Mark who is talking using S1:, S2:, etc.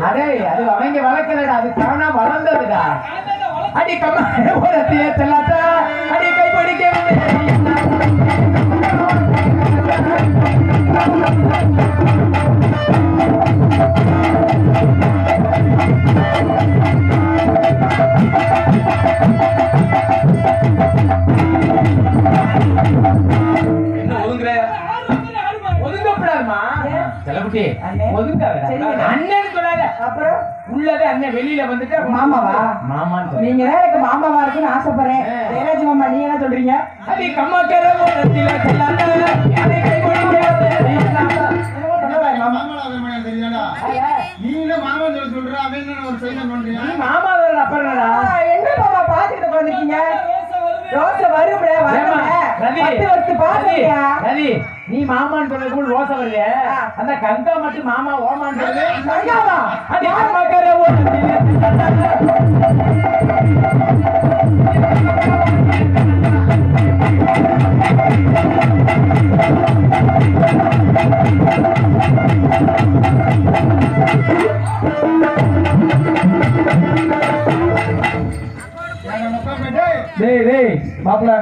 S1: அதே அது அவங்க வளர்க்கலடா, அது தானா வளர்ந்ததுடா. அடி கம்மா உரத்திய செல்லாத்தா, அடி கை பிடிக்க அண்ணன் சொல்லாத. அப்புறம் உள்ளதே அண்ணன் வெளியில வந்துட்டு மாமாவா? மாமா நீங்க தான் எனக்கு மாமாவா இருக்குன்னு ஆசைப்படுறேன். ஜெயராஜ் மாமா நீங்க என்ன சொல்றீங்க? அது கம்மாக்கர ஓரத்தில செல்லாத, அதை கை பிடிக்க நீ மாமான்னு சொல்றது ரோசை வருது. அந்த கங்கா மட்டும் மாமா ஓமான்னு சொல்றது கங்காவா? அது கம்மாக்கர மாப்பிள்ள